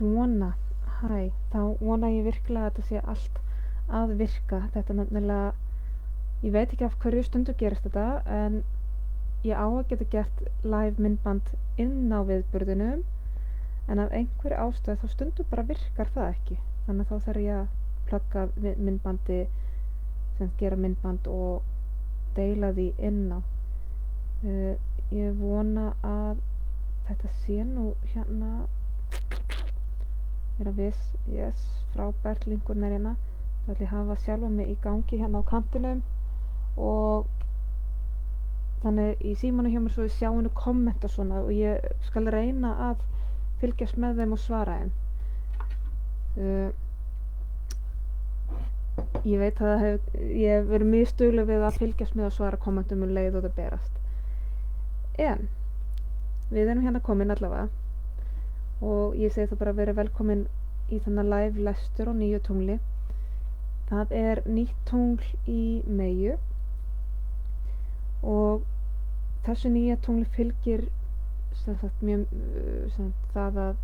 Svona, þá vona ég virkilega að þetta sé allt að virka. Þetta nefnilega, ég veit ekki af hverju stundu gerist þetta, en ég á að geta gert live myndband inn á viðburðinum, en af einhverju ástæðu þá stundu bara virkar það ekki. Þannig að þá þarf ég að plugga myndbandi, sem gera myndband og deila því inn á. Ég vona að þetta sé nú hérna, vera viss, yes, frábært, linkurinn er hérna. Það ætla ég hafa sjálfa mig í gangi hérna á kantinum og þannig í símanum hjá mér svo ég sjá hennu kommenta svona og ég skal reyna að fylgjast með þeim og svara þeim. Ég veit að ég hef verið mjög stugleg við að fylgjast með og svara kommentum leið og það berast. En við erum hérna komin allavega og ég segi það bara að vera velkomin í þennan live lestur á nýju tungli. Það er nýtt tungl í Meyju og þessu nýja tungli fylgir það að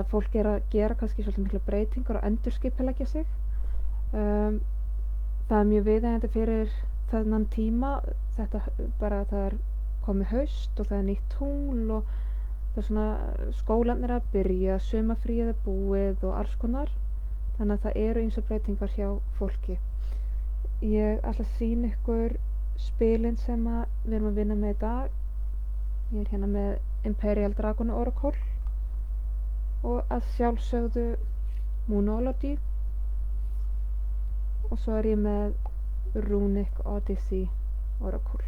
fólk er að gera kannski svolítið mikla breytingar og endurskipuleggja sig. Það er mjög viðeigandi fyrir þennan tíma, þetta bara að það er komið haust og það er nýtt tungl og það er svona skólarnir að byrja, sumarfríið er búið og alls konar. Þannig að það eru ýmsar breytingar hjá fólki. Ég ætla að sýna ykkur spilin sem við erum að vinna með í dag. Ég er hérna með Imperial Dragon Oracle og að sjálfsögðu Moonology og svo er ég með Runic Odyssey Oracle.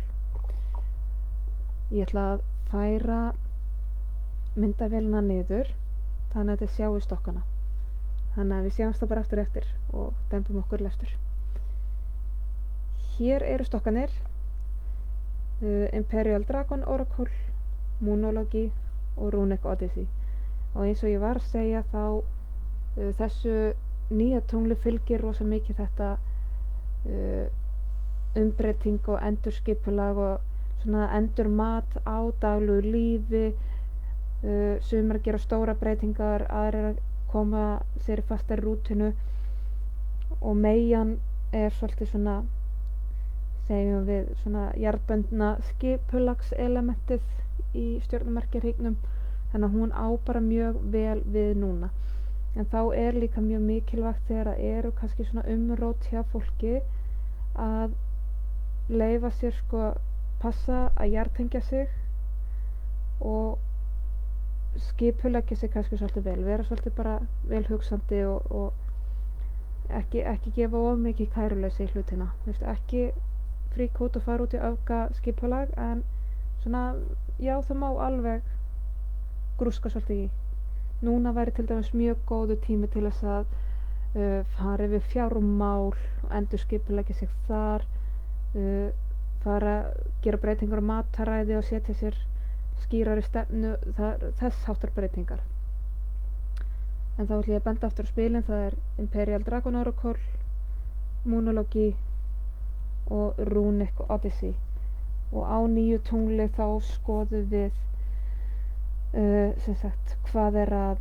Ég ætla að færa myndavélina niður þannig að þetta sjáu stokkana. Þannig að við sjáumst það bara aftur eftir og dembum okkur lestur. Hér eru stokkanir, Imperial Dragon Oracle, Moonology og Runic Odyssey. Og eins og ég var að segja þá þessu nýja tungli fylgir rosa mikið þetta umbreyting og endurskipulag og svona endurmat á daglegu lífi. Sumar gera stóra breytingar, aðrir að koma sér í fastari rútínu og Meyjan er svolítið svona, segjum við, svona jarðbundna skipulagselementið í stjörnumerkjahringnum, þannig að hún á bara mjög vel við núna. En þá er líka mjög mikilvægt þegar það eru kannski svona umrót hjá fólki að leyfa sér passa að jarðtengja sig og skipuleggja sig kannski svolítið vel, vera svolítið bara vel hugsandi og ekki gefa of mikið kæruleysi í hlutina. Ekki frík út og fara út í öfga skipulag, en svona, já, það má alveg grúska svolítið í. Núna væri til dæmis mjög góður tími til þess að fara yfir fjármál og endurskipuleggja sig þar, fara að gera breytingar á mataræði og setja sér skýrari stefnu, þess háttar breytingar. En þá ætla ég að benda aftur á spilin, það er Imperial Dragon Oracle, Moonology og Runic Odyssey. Og á nýju tungli þá skoðum við hvað er að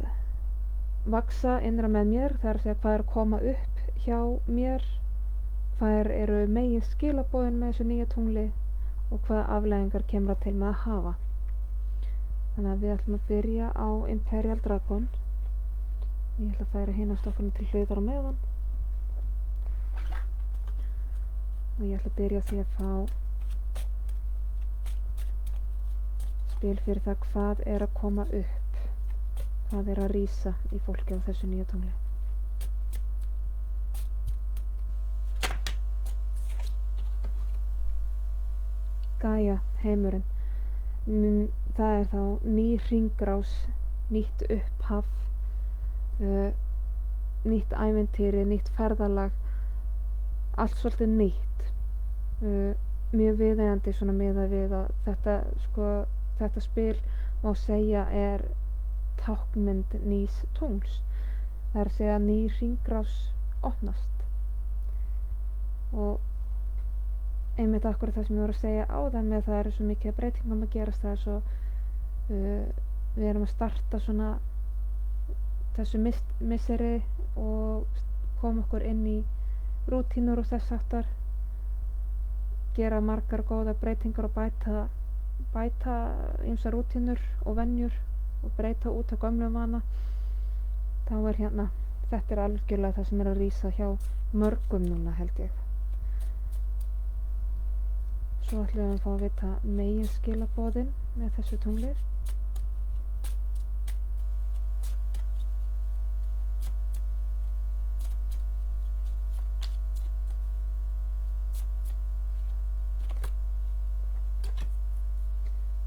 vaxa innra með mér, það er að segja hvað er að koma upp hjá mér, hvað eru megin skilaboðin með þessu nýja tungli og hvaða afleiðingar kemur það til með að hafa. Þannig að við ætlum að byrja á Imperial Dragon. Ég ætla að færa hina stokkunum til hliðar á meðan. Og ég ætla að byrja á því að fá spil fyrir það hvað er að koma upp. Hvað er að rísa í fólki á þessu nýja tungli. Gaia, heimurinn. Það er þá ný hringrás, nýtt upphaf, nýtt ævintýri, nýtt ferðalag, allt svolítið nýtt. Mjög viðeigandi svona miðað við að þetta spil má segja er táknmynd nýs tungls. Það er að segja ný hringrás opnast. Og einmitt akkurat það sem ég voru að segja áðan með það eru svo mikið breytingum að gerast, það er svo við erum að starta svona þessu misseri og koma okkur inn í rútínur og þess háttar, gera margar góðar breytingar og bæta ýmsar rútínur og venjur og breyta út af gömlum vana, þá þetta er algjörlega það sem er að rísa hjá mörgum núna, held ég. Svo ætlum við að fá að vita megin skilaboðin með þessu tungli.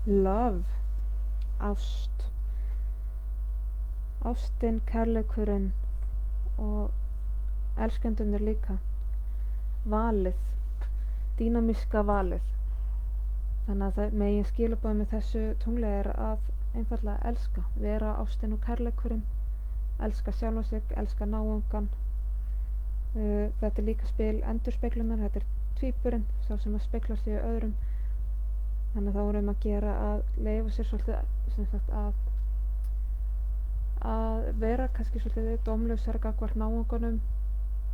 Love, ást. Ástin, kærleikurinn og elskendurnir líka. Valið, dýnamíska valið. Þannig að megin skilaboð með þessu tungli er að einfaldlega elska, vera ástin og kærleikurinn, elska sjálfa sig, elska náungan. Þetta er líka spil endurspeglunar, þetta er tvíburinn, sá sem að spegla sig í öðrum. Þannig að þá erum að gera að leyfa sér svolítið að vera kannski svolítið dómlausar gagnvart náunganum,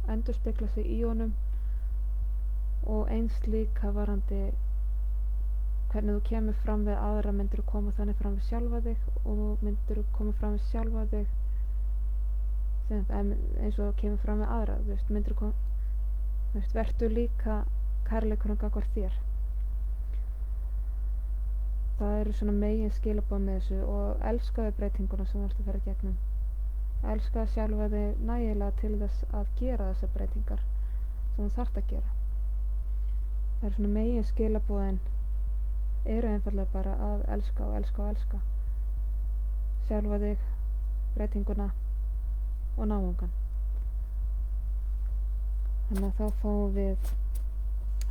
endurspegla sig í honum og eins líka varandi hvernig þú kemur fram við aðra, myndir þú koma þannig fram við sjálfa þig og myndir þú koma fram við sjálfa þig eins og kemur fram við aðra, myndir þú vertu líka kærleikurinn gagnvart þér. Það eru svona megin skilaboð með þessu og elskaðu breytinguna sem þú ert að fara í gegnum. Elskaðu sjálfa þig nægilega til þess að gera þessar breytingar sem þú þarft að gera. Það eru svona megin skilaboðin eru einfaldlega bara að elska og elska og elska. Sjálfa þig, breytinguna og náungan. Þannig að þá fáum við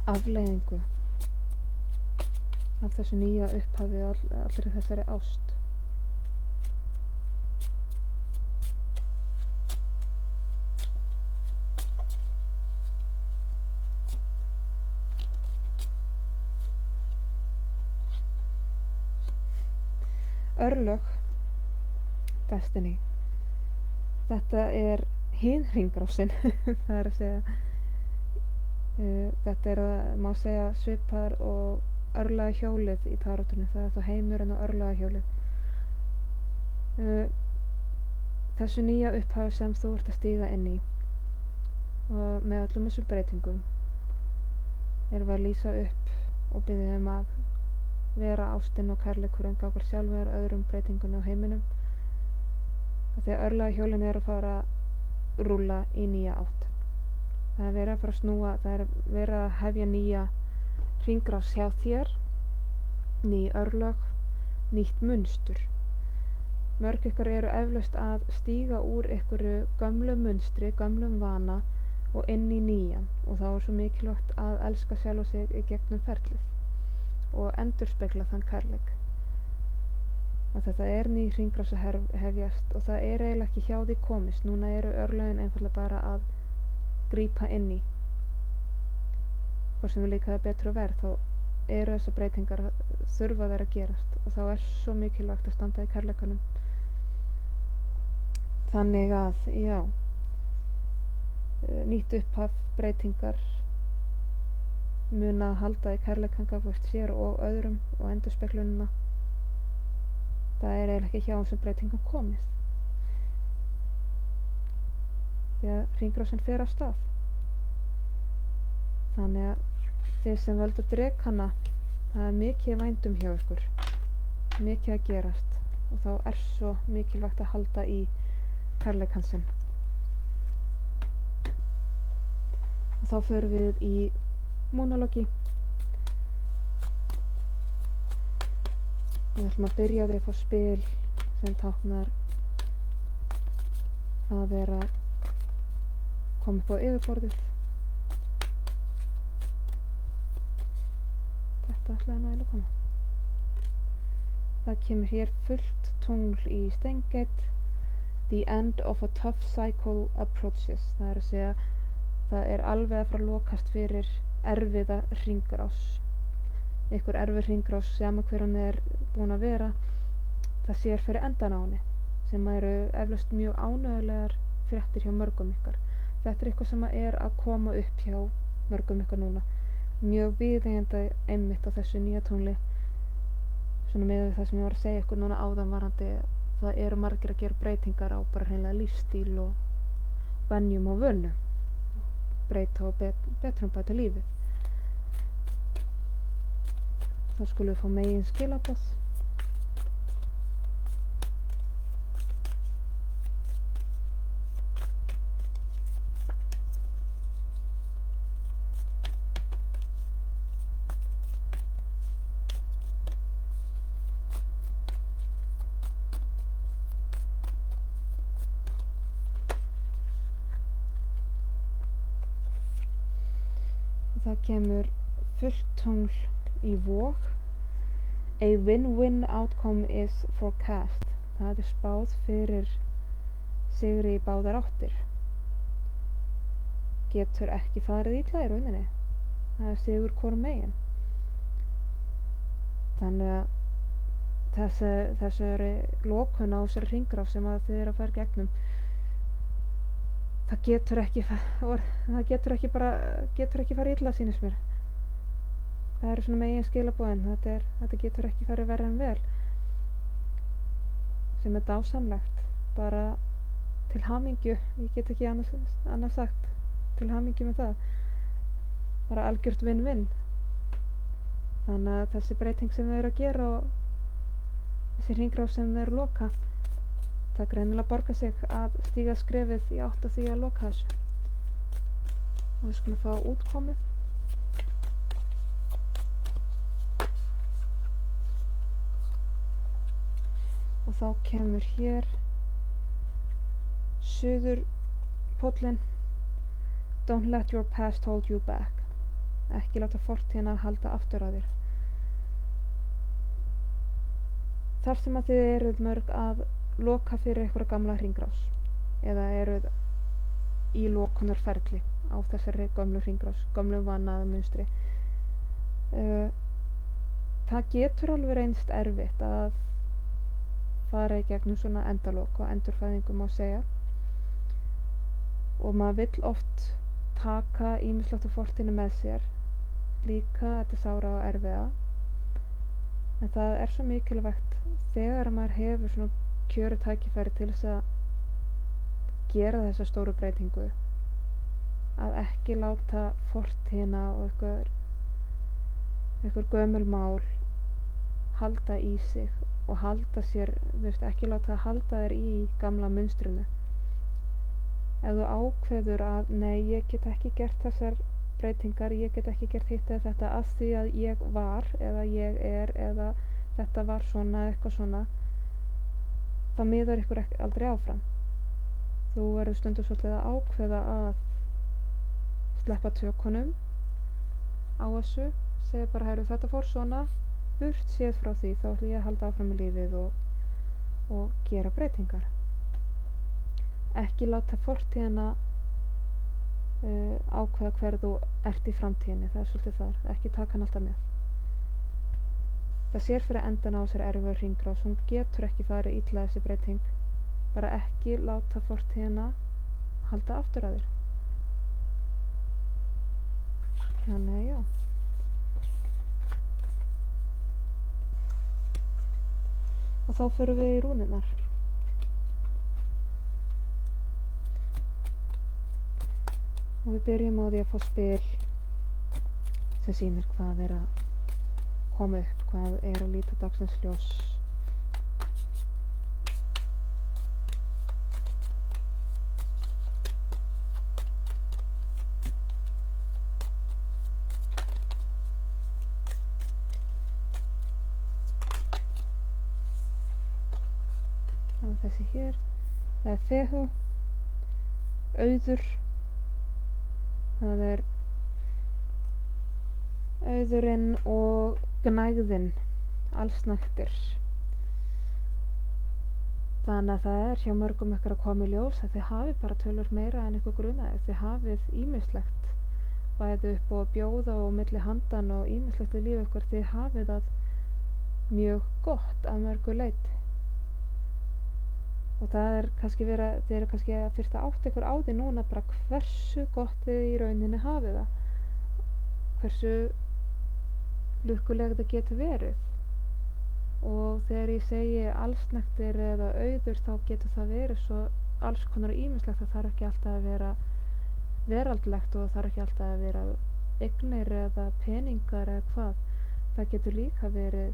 afleiðingu af þessu nýja upphafi og allri þessari ást. Örlög, Destiny. Þetta er hin hringrásin. Það er að segja þetta er að má segja svipar og örlaga hjólið í tarotunni. Það er þá heimurinn og örlaga hjólið. Þessu nýja upphafi sem þú ert að stíga inn í og með öllum þessum breytingum erum við að lýsa upp og biðja að vera ástin og kærleikurinn gagnvart sjálfur, öðrum, breytingunni og heiminum. Þegar örlaga hjólinu er að fara að rúlla í nýja átt. Það er verið að fara að snúa, það er verið að hefja nýja hringrás hjá þér, ný örlög, nýtt munstur. Mörg ykkur eru eflaust að stíga úr einhverju gömlu munstri, gömlum vana og inn í nýjan og þá er svo mikilvægt að elska sjálfa sig í gegnum ferlið og endurspegla þann kærleik. Og þetta er ný hringrás að hefjast og það er eiginlega ekki hjá því komist. Núna eru örlögin einfaldlega bara að grípa inn í. Hvort sem við líka það betur og verð, þá eru þessar breytingar þurfa þær að gerast og þá er svo mikilvægt að standa í kærleikanum. Þannig að, já, nýtt upphaf, breytingar, muna að halda í kærleikan gagnvart sér og öðrum og endurspeglunina. Það er eiginlega ekki hjá þessum breytingum komið. Því að hringrásin fer af stað. Þannig að þið sem völdu drekana, það er mikið vændum hjá ykkur, mikið að gerast og þá er svo mikilvægt að halda í kærleikansinn. Og þá förum við í monologi. Við ætlum að byrja á því að fá spil sem táknar að vera koma upp á yfirborðið. Þetta ætlaði nægilega að koma. Það kemur hér fullt tungl í Steingate. The end of a tough cycle approaches. Það er að segja, það er alveg að fara að lokast fyrir erfiða hringrás. Einhver erfið hringrás, sama hver hún er búin að vera, það sér fyrir endan á henni. sem eru eflaust mjög ánægjulegar fréttir hjá mörgum ykkar. Þetta eitthvað sem er að koma upp hjá mörgum ykkar núna. Mjög viðeigandi einmitt á þessu nýja tónli, svona með það sem ég var að segja ykkur núna áðan varandi, það eru margir að gera breytingar á bara hreinlega lífstíl og venjum og vönum, breyta og betrumbæta lífið. Þá skulum við fá megin skilaboð. Það kemur fullt tungl í Vog. A win-win outcome is forecast. Það er spáð fyrir sigri í báðar áttir. Getur ekki farið illa í rauninni. Það er sigur hvorum megin. Þannig að þessari lokun á þessari hringrás sem að þið eru að fara gegnum, það getur ekki farið illa, sýnist mér. Það eru svona megin skilaboðin. Þetta getur ekki farið verra en vel, sem er dásamlegt. Bara til hamingju, ég get ekki annað sagt, til hamingju með það. Bara algjört win-win. Þannig að þessi breyting sem þau eru að gera og þessi hringrás sem þau eru að loka, það greinilega borgar sig að stíga skrefið í átt að því að loka þessu. Og við skulum fá útkomu. Og þá kemur hér suðurpóllinn. Don't let your past hold you back. Ekki láta fortíðina halda aftur að þér. Þar sem að þið eruð mörg að loka fyrir einhverja gamla hringrás eða eruð í lokunarferli á þessari gömlu hringrás, gömlu vanaða munstri. Það getur alveg reynst erfitt að fara í gegnum svona endalok og endurfæðingu má segja, og maður vill oft taka ýmislegt af fortíðinni með sér, líka þetta sára og erfiða, en það er svo mikilvægt þegar maður hefur svona kjöru tækifæri til þess að gera þessa stóru breytingu, að ekki láta fortíðina og einhver gömul mál halda í sig og halda sér, ekki láta það halda þér í gamla munstrinu. Ef þú ákveður að nei, ég get ekki gert þessar breytingar, ég get ekki gert hitt eða þetta af því að ég var eða ég er eða þetta var svona eða eitthvað svona, þá miðar ykkur aldrei áfram. Þú verður stundum svolítið að ákveða að sleppa tökunum á þessu, segja bara, heyrðu, þetta fór svona, burt séð frá því, þá ætlum ég að halda áfram í lífið og gera breytingar. Ekki láta fortíðina ákveða hver þú ert í framtíðinni, það er svolítið þar, ekki taka hann alltaf með. Það sér fyrir endan á þessari erfiðu hringrás, hún getur ekki farið illa þessi breyting, bara ekki láta fortíðina halda aftur að þér. Þannig, já. Og þá förum við í rúnirnar. Og við byrjum á því að fá spil sem sýnir hvað er að koma upp, hvað er að líta dagsins ljós. Það er þessi hér, það er Fehu, Auður. Það er auðurinn og gnægðin, allsnægtir. Þannig að það er hjá mörgum ykkar að koma í ljós að þið hafið bara tölur meira en ykkur grunaði. Þið hafið ýmislegt bæði upp og bjóða og milli handan og ýmislegt í lífi ykkur. Þið hafið það mjög gott að mörgu leyti. og það er kannski þið eru kannski að fyrst að átta ykkur á því núna bara hversu gott þið í rauninni hafið það, hversu lukkulega það getur verið. Og þegar ég segi allsnægtir eða auður þá getur það verið svo alls konar ýmislegt. Það þarf ekki alltaf að vera veraldlegt og það þarf ekki alltaf að vera eignir eða peningar eða hvað. Það getur líka verið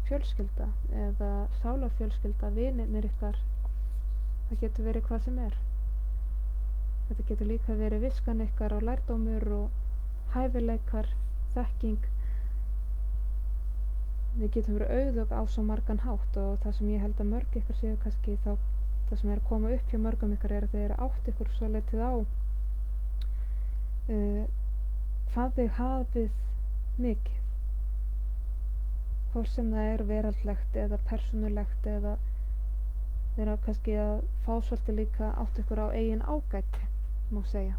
fjölskylda eða sálarfjölskylda, vinirnir ykkar. Það getur verið hvað sem er. Þetta getur líka verið viskan ykkar og lærdómur og hæfileikar, þekking. Við getum verið auðug á svo margan hátt og það sem ég held að mörg ykkur séu kannski þá, það sem er að koma upp hjá mörgum ykkur er að þeir eru átt ykkur svo litið á hvað þið hafið mikið, hvort sem það er veraldlegt eða persónulegt eða þeir eru kannski að fá svolítið líka átt ykkur á eigin ágæti, má segja.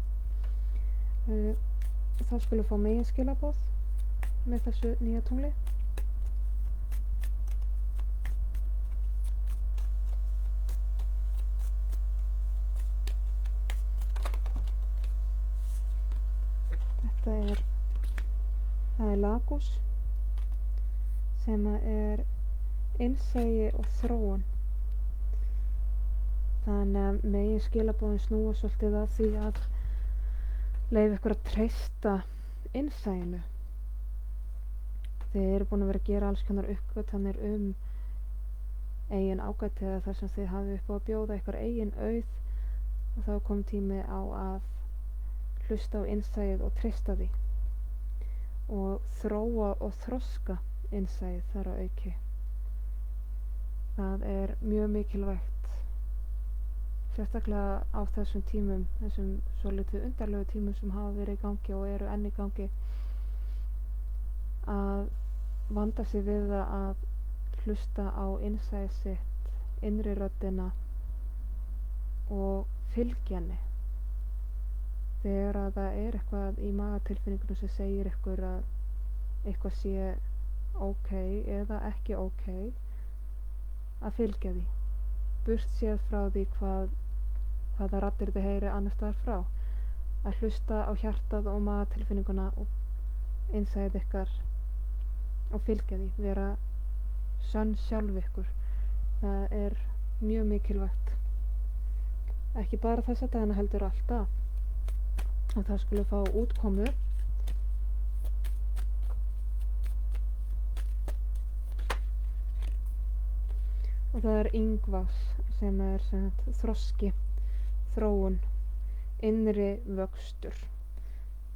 Þá skulum fá megin skilaboð með þessu nýja tungli. Það er Lagos sem er innsæi og þróun. Þannig að megin skilaboðin snúa svolítið að því að leyfa ykkur að treysta innsæinu. Þið eru búin að vera að gera alls konar uppgötvanir eigin ágæti eða þar sem þið hafið upp á að bjóða ykkur eigin auð og þá kom tími á að hlusta á innsæið og treysta því og þróa og þroska innsæið þar að auki. Það er mjög mikilvægt, sérstaklega á þessum tímum, þessum svolítið undarlegu tímum sem hafa verið í gangi og eru enn í gangi, að vanda sig við það að hlusta á innsæið sitt, innri röddina og fylgja henni. Þegar að það er eitthvað í magatilfinningunum sem segir ykkur að eitthvað sé ok eða ekki ok, að fylgja því. Burt séð frá því hvaða raddir þið heyri annars staðar frá. Að hlusta á hjartað og magatilfinninguna og innsæið ykkar og fylgja því. Vera sönn sjálf ykkur. Það er mjög mikilvægt. Ekki bara þessa dagana heldur alltaf. Og það skulle fá útkomu og það er Ingvars sem er þroski, þróun, innri vöxtur.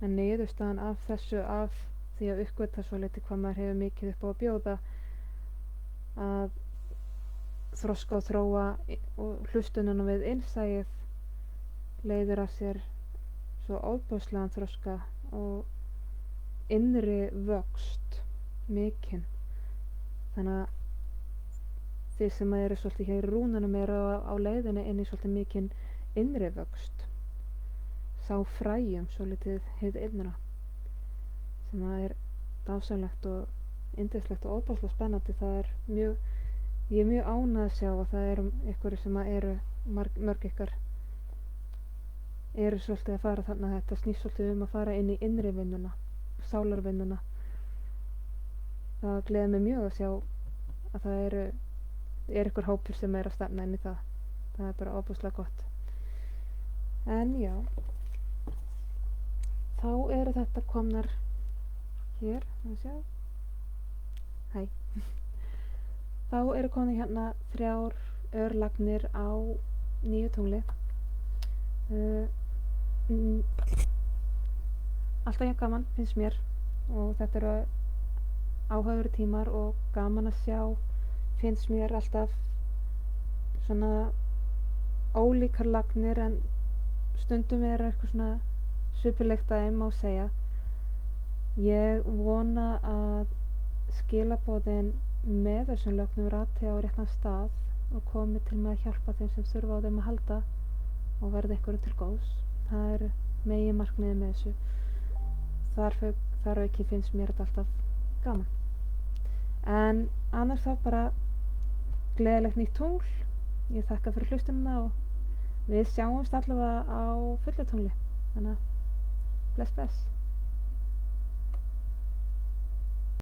En niðurstaðan af þessu, af því að uppgötva svolítið hvað maður hefur mikið upp á að bjóða, að þroska og þróa og hlustunina við innsæið leiðir af sér svo ofboðslegan þroska og innri vöxt mikinn. Þannig að þið sem eru svolítið hér í rúnunum eru á leiðinni inn í svolítið mikinn innri vöxt. Sá fræjum svolítið hið innra sem það er dásamlegt og yndislegt og ofboðslega spennandi. Það er ég er mjög ánægð að sjá að það eru ykkur sem eru mörg ykkar eru svolítið að fara þarna. Þetta snýst svolítið að fara inn í innri vinnuna, sálarvinnuna. Það gleður mig mjög að sjá að það er ykkur hópur sem er að stefna inn í það. Það er bara ofboðslega gott. En já, þá eru þetta komnar hér, hæ. Þá eru komnar hérna 3 örlagnir á nýju tungli. Alltaf ég gaman, finnst mér, og þetta eru áhugaverðir tímar og gaman að sjá, finnst mér alltaf svona ólíkar lagnir en stundum er eitthvað svona svipulegt að þeim má segja. Ég vona að skilaboðin með þessum lögnum rati á réttan stað og komi til með að hjálpa þeim sem þurfa á þeim að halda og verði einhverju til góðs. Það er meginmarkmiðið með þessu. Þar auki finnst mér þetta alltaf gaman. En annars þá bara gleðilegt nýtt tungl ég þakka fyrir hlustunina og við sjáumst allavega á fullu tungli. Þannig að bless bless.